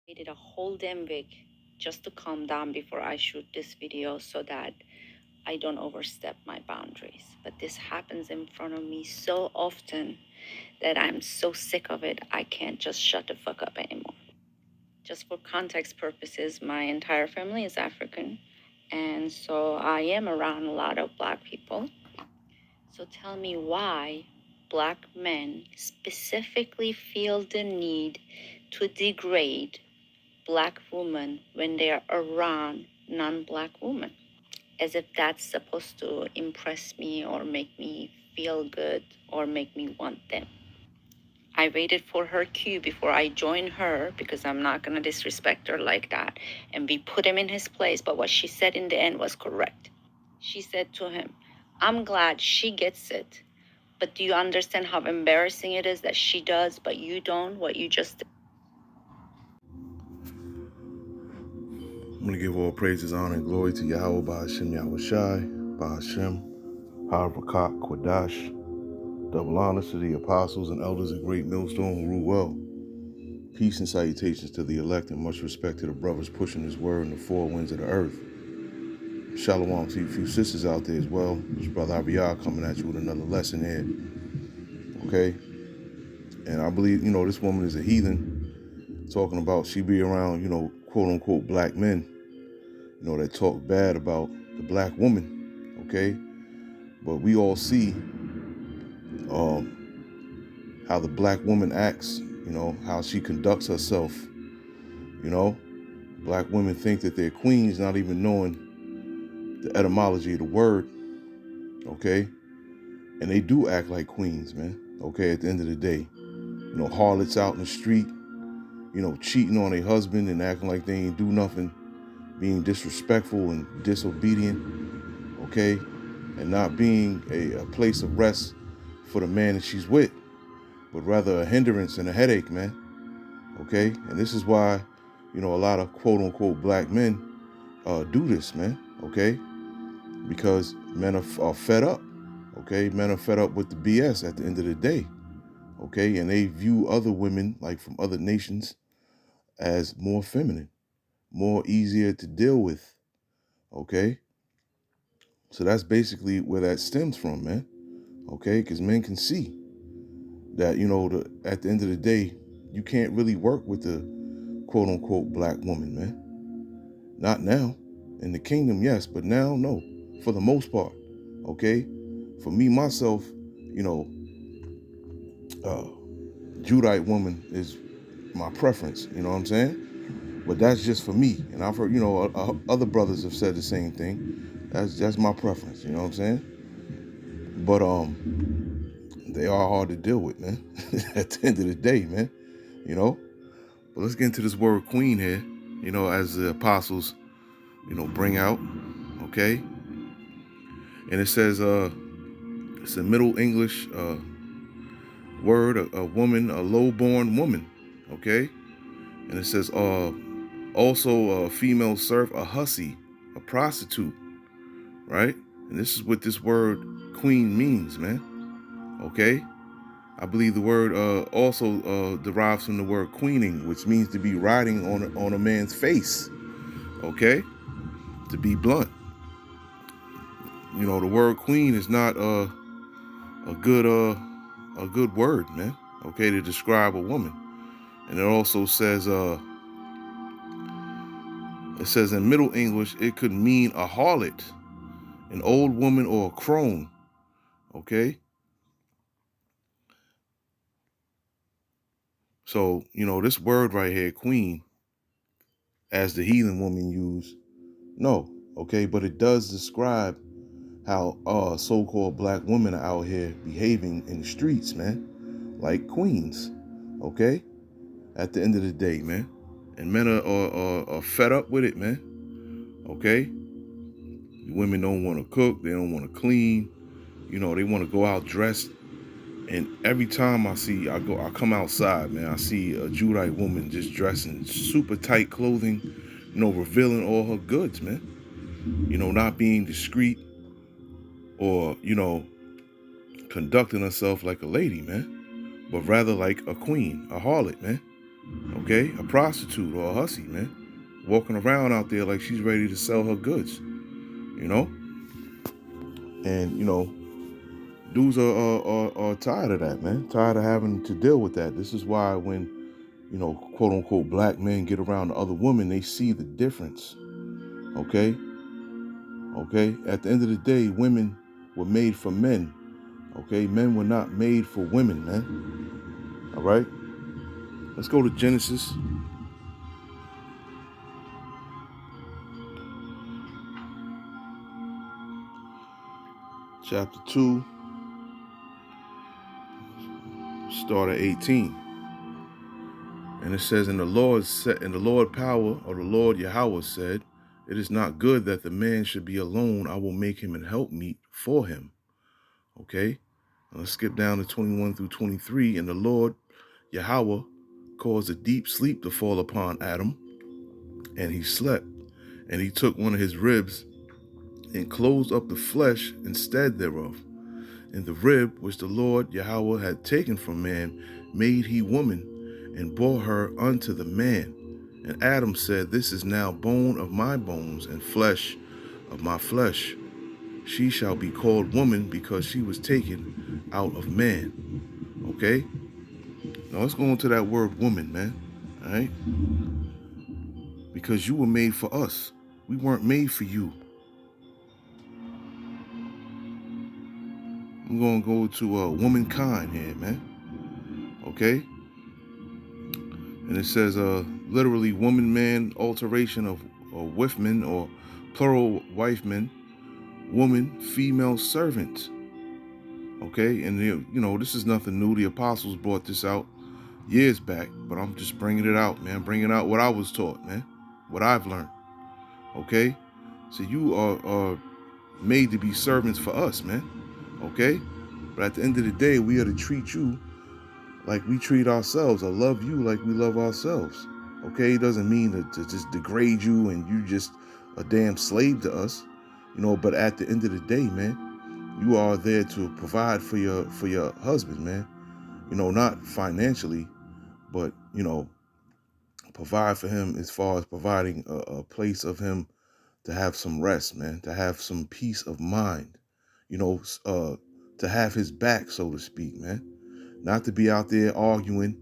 Waited a whole damn week just to calm down before I shoot this video so that I don't overstep my boundaries. But this happens in front of me so often that I'm so sick of it, I can't just shut the fuck up anymore. Just for context purposes, my entire family is African, and so I am around a lot of Black people. So tell me why Black men specifically feel the need to degrade Black women when they are around non-Black women, as if that's supposed to impress me or make me feel good or make me want them. I waited for her cue before I joined her because I'm not going to disrespect her like that and be put him in his place. But what she said in the end was correct. She said to him, I'm glad she gets it, but do you understand how embarrassing it is that she does, but you don't, what you just did? I'm going to give all praises, honor, and glory to Yahweh, Ba'ashem, Yahweh Shai, Ba'ashem, Harakat, Kwadash. Double honors to the apostles and elders of Great Millstone who rule well. Peace and salutations to the elect and much respect to the brothers pushing this word in the four winds of the earth. Shalom to you few sisters out there as well. This brother Abiyah coming at you with another lesson here. Okay? And I believe, this woman is a heathen, talking about she be around, quote unquote black men, that talk bad about the black woman. Okay? But we all see how the black woman acts, how she conducts herself. Black women think that they're queens, not even knowing the etymology of the word. Okay? And they do act like queens, man. Okay, at the end of the day. Harlots out in the street, cheating on their husband and acting like they ain't do nothing, being disrespectful and disobedient, okay? And not being a place of rest for the man that she's with, but rather a hindrance and a headache, man. Okay? And this is why, a lot of quote unquote black men do this, man. Okay? Because men are fed up. Okay? Men are fed up with the BS at the end of the day. Okay? And they view other women, like from other nations, as more feminine, more easier to deal with. Okay? So that's basically where that stems from, man. Okay? Because men can see that, at the end of the day, you can't really work with the quote unquote black woman, man. Not now. In the kingdom, yes, but now, no. For the most part. Okay? For me, myself, uh, Judite woman is my preference. You know what I'm saying? But that's just for me. And I've heard, other brothers have said the same thing. That's my preference. You know what I'm saying? But they are hard to deal with, man. At the end of the day, man. But let's get into this word queen here. As the apostles, bring out. Okay. And it says, it's a Middle English word, a woman, a low-born woman. Okay. And it says, also a female serf, a hussy, a prostitute. Right? And this is what this word queen means, man. Okay? I believe the word also derives from the word queening, which means to be riding on a man's face. Okay? To be blunt. The word queen is not a good word, man. Okay, to describe a woman. And it also says in Middle English it could mean a harlot, an old woman, or a crone. Okay? So, this word right here, queen, as the heathen woman used, no, okay, but it does describe how so-called black women are out here behaving in the streets, man, like queens, okay, at the end of the day, man. And men are fed up with it, man, okay? Women don't want to cook, they don't want to clean, they want to go out dressed. And every time I come outside, man, I see a Judite woman just dressed in super tight clothing, revealing all her goods, man. Not being discreet or, conducting herself like a lady, man, but rather like a queen, a harlot, man. Okay, a prostitute or a hussy, man, walking around out there like she's ready to sell her goods, you know. And dudes are tired of that, man. Tired of having to deal with that. This is why when quote unquote black men get around other women, they see the difference. Okay. At the end of the day, women were made for men. Okay, men were not made for women, man. All right. Let's go to Genesis. Chapter 2, start at 18. And it says, and the Lord power, or the Lord Yahweh said, it is not good that the man should be alone. I will make him an helpmeet for him. Okay. Now let's skip down to 21 through 23. And the Lord Yahweh caused a deep sleep to fall upon Adam, and he slept. And he took one of his ribs and closed up the flesh instead thereof. And the rib which the Lord Yahweh had taken from man made he woman, and bore her unto the man. And Adam said, this is now bone of my bones and flesh of my flesh. She shall be called woman, because she was taken out of man. Okay? Now let's go into that word woman, man. All right? Because you were made for us. We weren't made for you. I'm going to go to womankind here, man. Okay? And it says literally woman, man, alteration of wifman, or plural wifeman, woman, female servant. Okay? And, this is nothing new. The apostles brought this out years back, but I'm just bringing it out, man. Bringing out what I was taught, man. What I've learned. Okay? So you are made to be servants for us, man. Okay? But at the end of the day, we are to treat you like we treat ourselves, or love you like we love ourselves. Okay? It doesn't mean to just degrade you and you just a damn slave to us. But at the end of the day, man, you are there to provide for your husband, man. Not financially, but provide for him as far as providing a place of him to have some rest, man, to have some peace of mind, to have his back, so to speak, man. Not to be out there arguing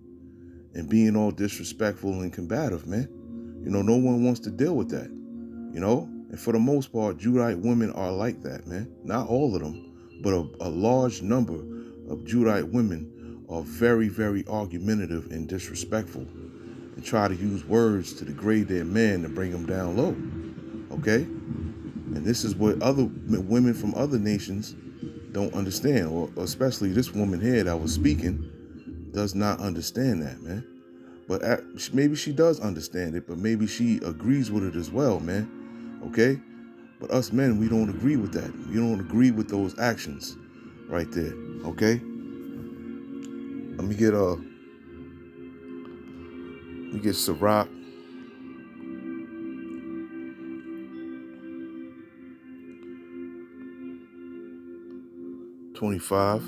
and being all disrespectful and combative, man. No one wants to deal with that, And for the most part, Judite women are like that, man. Not all of them, but a large number of Judite women are very, very argumentative and disrespectful, and try to use words to degrade their man and bring them down low. Okay? And this is what other women from other nations don't understand, or especially this woman here that was speaking does not understand that, man. But maybe she does understand it, but maybe she agrees with it as well, man. Okay? But us men, we don't agree with that. We don't agree with those actions right there. Okay? Let me get Sirach. (25).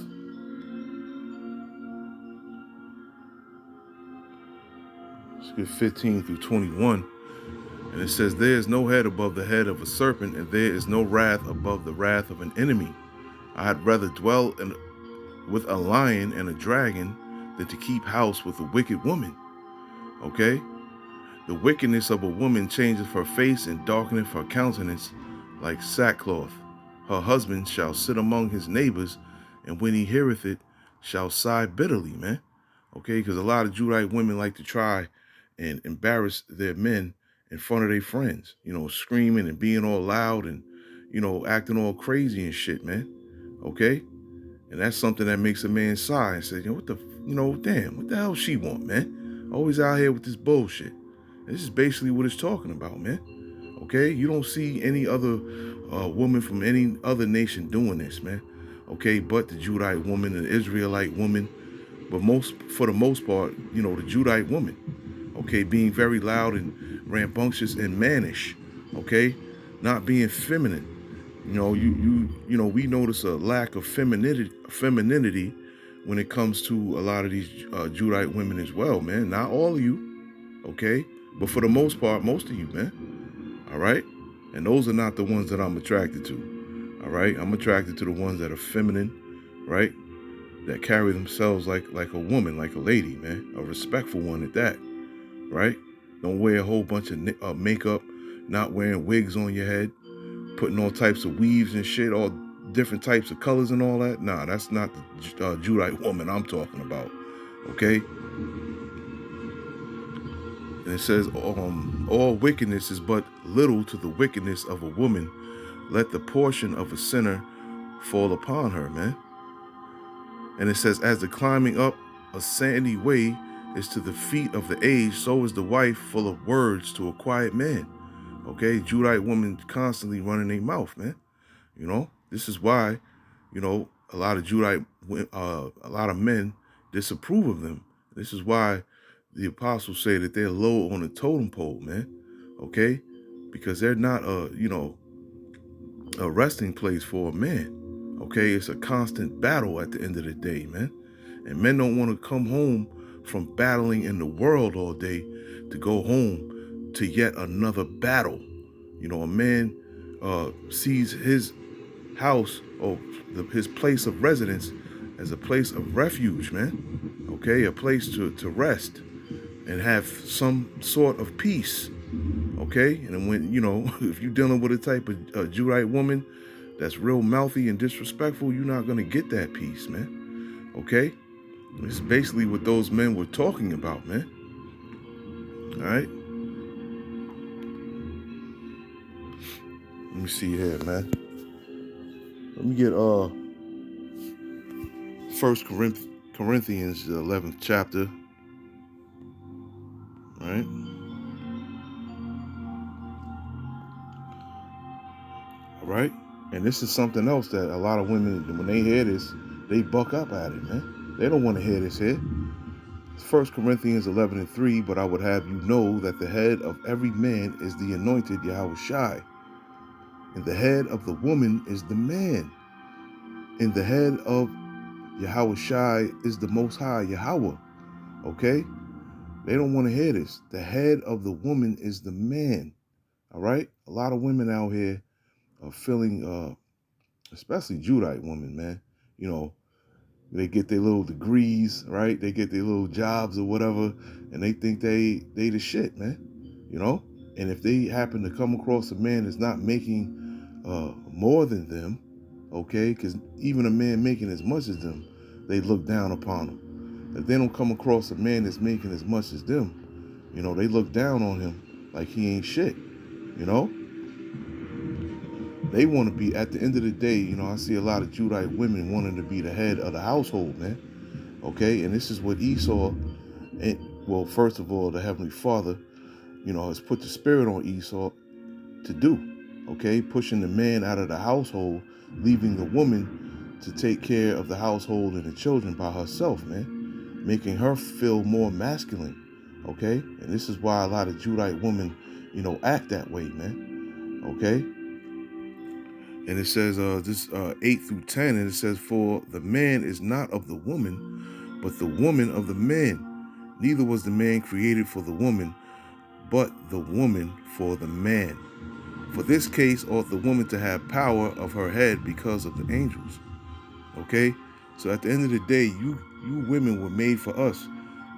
Let's get 15 through 21. And it says, there is no head above the head of a serpent, and there is no wrath above the wrath of an enemy. I had rather dwell with a lion and a dragon than to keep house with a wicked woman. Okay? The wickedness of a woman changeth her face and darkeneth her countenance like sackcloth. Her husband shall sit among his neighbors, and when he heareth it, shall sigh bitterly, man. Okay? Because a lot of Judite women like to try and embarrass their men in front of their friends, screaming and being all loud and, acting all crazy and shit, man. Okay? And that's something that makes a man sigh and say, damn, what the hell she want, man? Always out here with this bullshit. This is basically what it's talking about, man. Okay? You don't see any other woman from any other nation doing this, man. Okay? But the Judite woman and the Israelite woman. But for the most part, the Judite woman. Okay? Being very loud and rambunctious and mannish. Okay? Not being feminine. We notice a lack of femininity when it comes to a lot of these Judite women as well, man. Not all of you. okay? But for the most part, most of you, man, all right? And those are not the ones that I'm attracted to, all right? I'm attracted to the ones that are feminine, right? That carry themselves like a woman, like a lady, man, a respectful one at that, right? Don't wear a whole bunch of makeup, not wearing wigs on your head, putting all types of weaves and shit, all different types of colors and all that. Nah, that's not the Judite woman I'm talking about, okay? And it says, all wickedness is but little to the wickedness of a woman. Let the portion of a sinner fall upon her, man. And it says, as the climbing up a sandy way is to the feet of the aged, so is the wife full of words to a quiet man. Okay, Judite women constantly running their mouth, man. You know, this is why, you know, a lot of a lot of men disapprove of them. This is why the apostles say that they're low on the totem pole, man. Okay, because they're not a resting place for a man. Okay, it's a constant battle at the end of the day, man. And men don't want to come home from battling in the world all day to go home to yet another battle. You know, a man sees his house or his place of residence as a place of refuge, man. Okay, a place to rest and have some sort of peace. Okay, and when if you're dealing with a type of Judite woman that's real mouthy and disrespectful, you're not gonna get that peace, man. Okay, it's basically what those men were talking about, man. All right, let me see here, man. Let me get First Corinthians, the 11th chapter. All right. All right. And this is something else that a lot of women, when they hear this, they buck up at it, man. They don't want to hear this here. It's 1 Corinthians 11:3, but I would have you know that the head of every man is the anointed Yahweh Shai, and the head of the woman is the man, and the head of Yahweh Shai is the Most High Yahweh. Okay? They don't want to hear this. The head of the woman is the man. All right? A lot of women out here are feeling, especially Judite women, man. You know, they get their little degrees, right? They get their little jobs or whatever, and they think they the shit, man. You know? And if they happen to come across a man that's not making more than them, okay, because even a man making as much as them, they look down upon them. If they don't come across a man that's making as much as them, you know, they look down on him like he ain't shit, you know? They want to be, at the end of the day, you know, I see a lot of Judite women wanting to be the head of the household, man. Okay, and this is what Esau, well, first of all, the Heavenly Father, you know, has put the spirit on Esau to do. Okay, pushing the man out of the household, leaving the woman to take care of the household and the children by herself, man. Making her feel more masculine. Okay, and this is why a lot of Judite women, you know, act that way, man. Okay. And it says this 8-10, and it says, for the man is not of the woman, but the woman of the man. Neither was the man created for the woman, but the woman for the man. For this case ought the woman to have power of her head because of the angels. Okay? So at the end of the day, you women were made for us.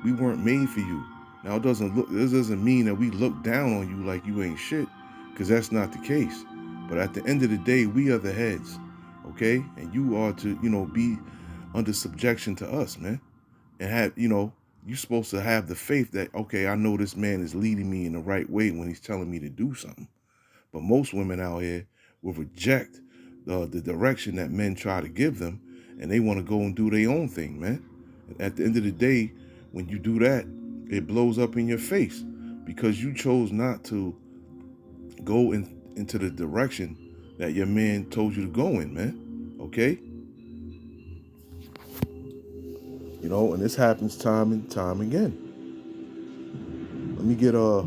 We weren't made for you. Now this doesn't mean that we look down on you like you ain't shit, because that's not the case. But at the end of the day, we are the heads. Okay? And you are to, you know, be under subjection to us, man. And have, you know, you're supposed to have the faith that, okay, I know this man is leading me in the right way when he's telling me to do something. But most women out here will reject the direction that men try to give them, and they want to go and do their own thing, man. And at the end of the day, when you do that, it blows up in your face because you chose not to go into the direction that your man told you to go in, man. Okay? You know, and this happens time and time again. Let me get let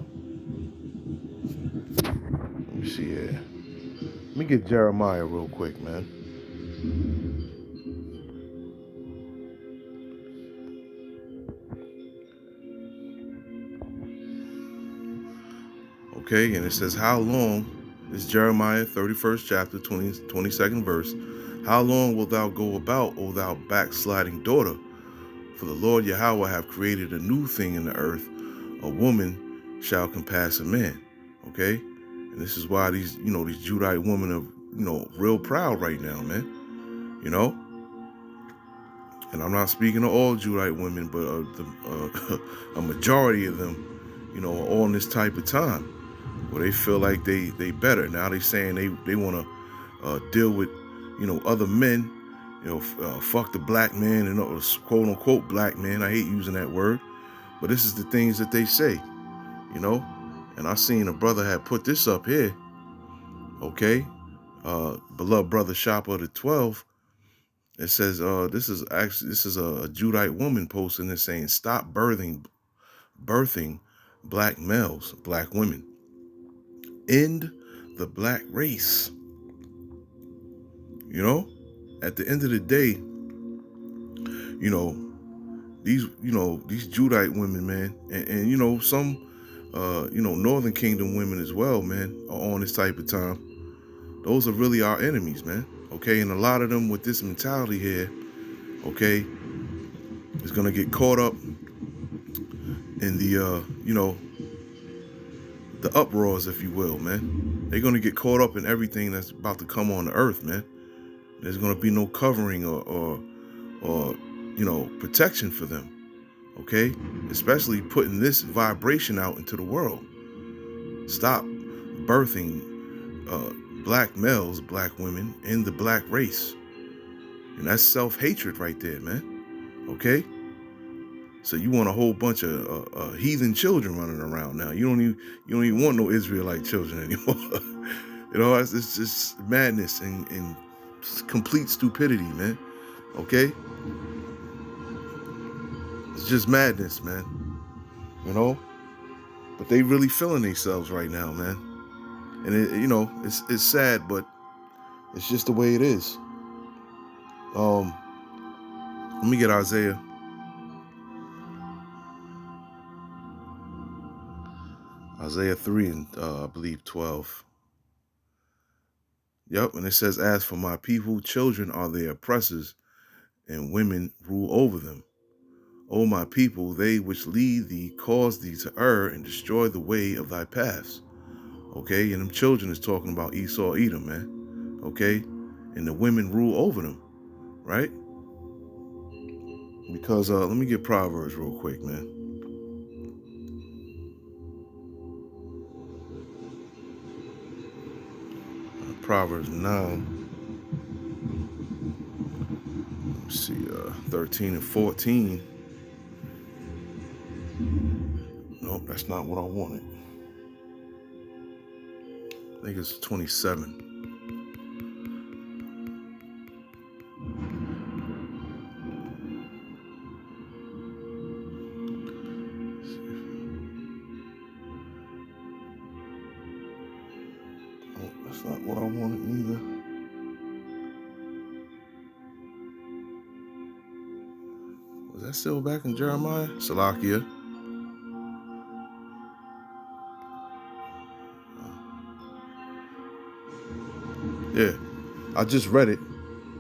me see here. Let me get Jeremiah real quick, man. Okay, and it says, how long, this is Jeremiah 31st chapter, 22nd verse, how long wilt thou go about, O thou backsliding daughter? For the Lord Yahweh have created a new thing in the earth, a woman shall compass a man. Okay, and this is why these Judite women are real proud right now, man. And I'm not speaking of all Judite women, but a majority of them, are all in this type of time where they feel like they better. Now they saying they want to deal with other men, fuck the black man and quote unquote black man. I hate using that word, but this is the things that they say, And I seen a brother had put this up here. Okay, beloved brother Shopper the 12. It says this is a Judite woman posting this saying, stop birthing black males, black women. End the black race. At the end of the day, these Judite women, man, and some Northern Kingdom women as well, man, are on this type of time. Those are really our enemies, man. Okay, and a lot of them with this mentality here, okay, is gonna get caught up in the uproars, if you will, man. They're gonna get caught up in everything that's about to come on the earth, man. There's gonna be no covering or protection for them. Okay, especially putting this vibration out into the world. Stop birthing black males, black women in the black race, and that's self-hatred right there, man. Okay, so you want a whole bunch of heathen children running around now. You don't even want no Israelite children anymore. It's just madness and complete stupidity, man. Okay, it's just madness, man. But they really feeling themselves right now, man. And it's sad, but it's just the way it is. Let me get Isaiah. Isaiah 3 and I believe 12. Yep, and it says, as for my people, children are their oppressors, and women rule over them. O my people, they which lead thee cause thee to err and destroy the way of thy paths. Okay, and them children is talking about Esau, Edom, man. Okay, and the women rule over them, right? Because let me get Proverbs real quick, man. Proverbs 9. Let's see, 13 and 14. Nope, that's not what I wanted. I think it's 27. Oh, that's not what I wanted either. Was that still back in Jeremiah? Salakia. Yeah, I just read it,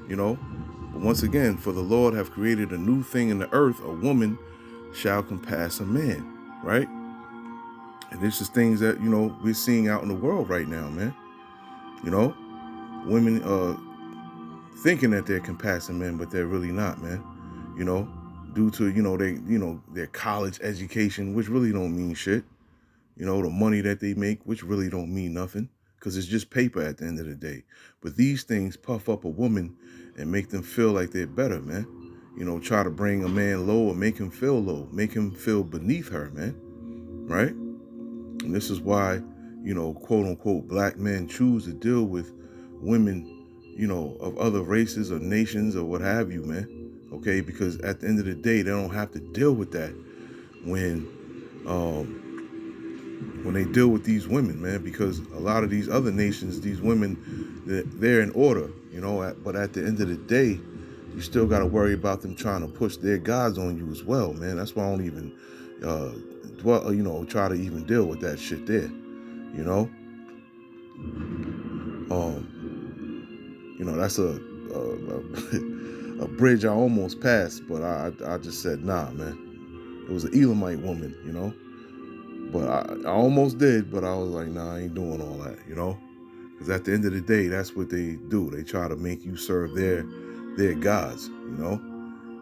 But once again, for the Lord have created a new thing in the earth, a woman shall compass a man, right? And this is things that, we're seeing out in the world right now, man. Women thinking that they're compassing men, but they're really not, man. Due to, their college education, which really don't mean shit. The money that they make, which really don't mean nothing, because it's just paper at the end of the day. But these things puff up a woman and make them feel like they're better, man. Try to bring a man low or make him feel low, make him feel beneath her, man. Right? And this is why, quote unquote, black men choose to deal with women, of other races or nations or what have you, man. Okay, because at the end of the day, they don't have to deal with that when they deal with these women, man, because a lot of these other nations, these women, they're in order, but at the end of the day, you still got to worry about them trying to push their gods on you as well, man. That's why I don't even try to even deal with that shit there, you know. That's a bridge I almost passed, but I just said, nah, man. It was an Elamite woman, but I almost did, but I was like, nah, I ain't doing all that, because at the end of the day, that's what they do. They try to make you serve their gods,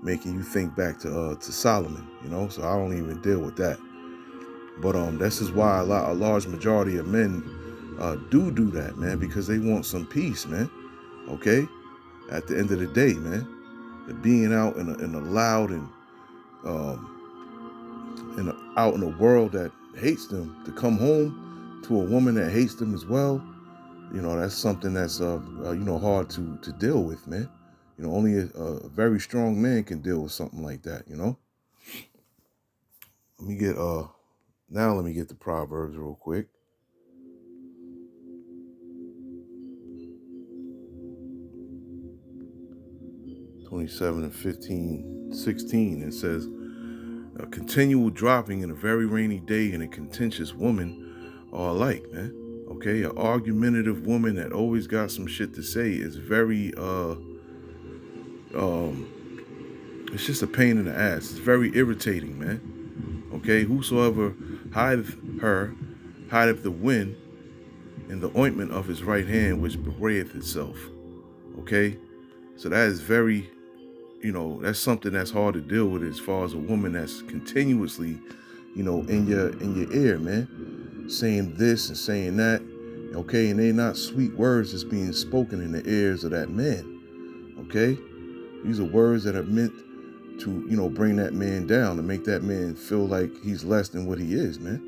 making you think back to Solomon, so I don't even deal with that. But this is why a large majority of men do that, man, because they want some peace, man. Okay, at the end of the day, man, being out in a loud and out in a world that hates them, to come home to a woman that hates them as well, that's something that's hard to deal with, man. Only a very strong man can deal with something like that. Let me get the Proverbs real quick. 27 and 15, 16. It says, a continual dropping in a very rainy day and a contentious woman are alike, man. Okay, an argumentative woman that always got some shit to say is very it's just a pain in the ass. It's very irritating, man. Okay, whosoever hideth the wind in the ointment of his right hand, which bewrayeth itself. Okay, so that is very, that's something that's hard to deal with as far as a woman that's continuously, in your ear, man, saying this and saying that. Okay, and they're not sweet words that's being spoken in the ears of that man. Okay, these are words that are meant to, bring that man down, to make that man feel like he's less than what he is, man.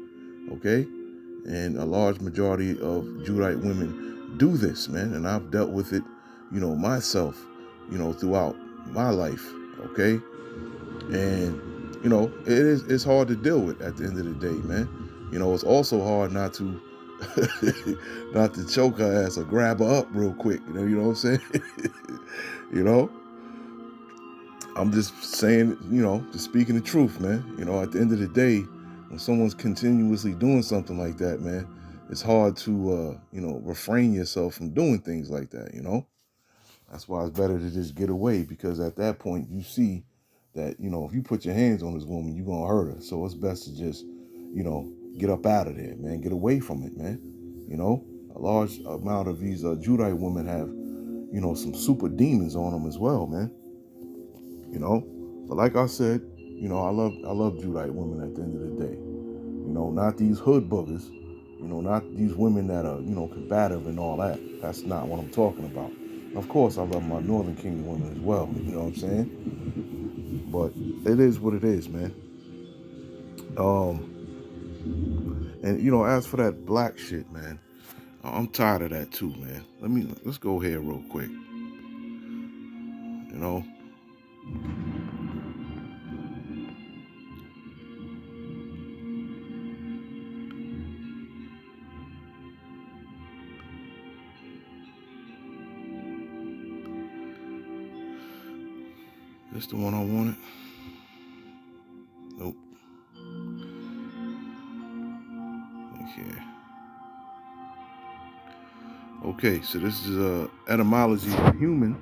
Okay, and a large majority of Judite women do this, man, and I've dealt with it, myself, throughout my life. Okay, and it's hard to deal with at the end of the day, man. It's also hard not to choke her ass or grab her up real quick. You know what I'm saying? I'm just saying, just speaking the truth, man. At the end of the day, when someone's continuously doing something like that, man, it's hard to, refrain yourself from doing things like that, That's why it's better to just get away, because at that point you see that, if you put your hands on this woman, you're going to hurt her. So it's best to just, get up out of there, man. Get away from it, man. A large amount of these Judite women have, some super demons on them as well, man. But like I said, I love Judite women at the end of the day. Not these hood boogers, not these women that are, combative and all that. That's not what I'm talking about. Of course, I love my Northern Kingdom women as well, you know what I'm saying? But it is what it is, man. And as for that black shit, man, I'm tired of that too, man. Let's go here real quick. This the one I wanted? Nope. Okay, so this is etymology of human,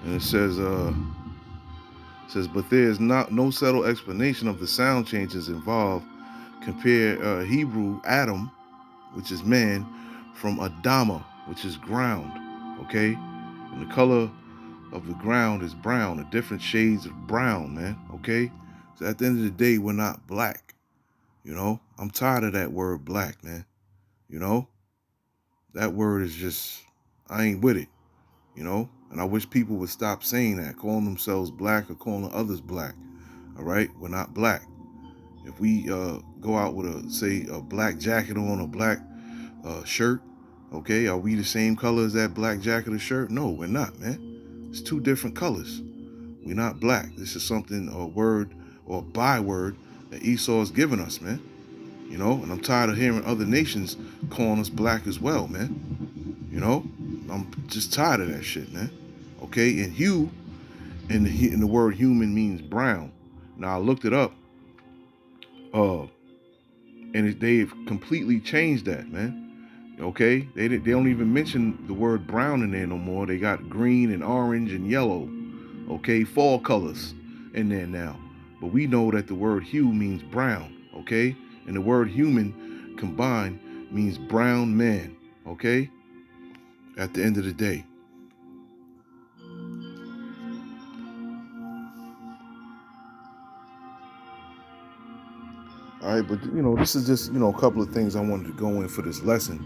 and it says but there is no settled explanation of the sound changes involved. Compare Hebrew Adam, which is man, from Adama, which is ground. Okay, and the color of the ground is brown, the different shades of brown, man. Okay, so at the end of the day, we're not black. I'm tired of that word black, man. That word is just, I ain't with it. And I wish people would stop saying that, calling themselves black or calling others black. All right, we're not black. If we go out with a black jacket on, a black shirt, okay, are we the same color as that black jacket or shirt? No, we're not, man. It's two different colors. We're not black. This is something, a word or a byword that Esau has given us, man. And I'm tired of hearing other nations calling us black as well, man. I'm just tired of that shit, man. Okay, and hue in the word human means brown. Now I looked it up. And they've completely changed that, man. Okay, they don't even mention the word brown in there no more. They got green and orange and yellow. Okay, fall colors in there now. But we know that the word hue means brown. Okay, and the word human combined means brown man. Okay, at the end of the day. All right, but this is just a couple of things I wanted to go in for this lesson.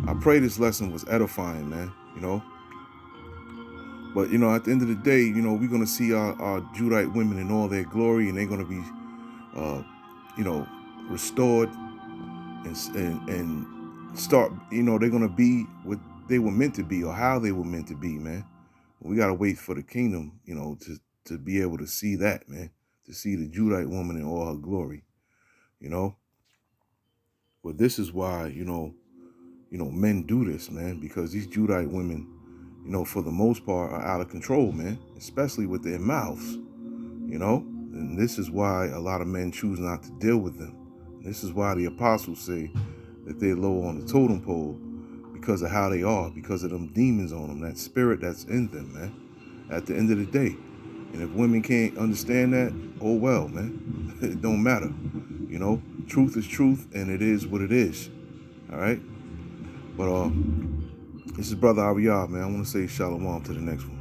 I pray this lesson was edifying, man. But at the end of the day, we're gonna see our Judite women in all their glory, and they're gonna be, uh, restored and start. They're gonna be what they were meant to be, or how they were meant to be, man. We gotta wait for the kingdom, to be able to see that, man, to see the Judite woman in all her glory, But this is why, men do this, man, because these Judite women, for the most part, are out of control, man, especially with their mouths, And this is why a lot of men choose not to deal with them. This is why the apostles say that they're low on the totem pole, because of how they are, because of them demons on them, that spirit that's in them, man, at the end of the day. And if women can't understand that, oh well, man, it don't matter. Truth is truth, and it is what it is. All right? But this is Brother Ariyah, man. I want to say shalom to the next one.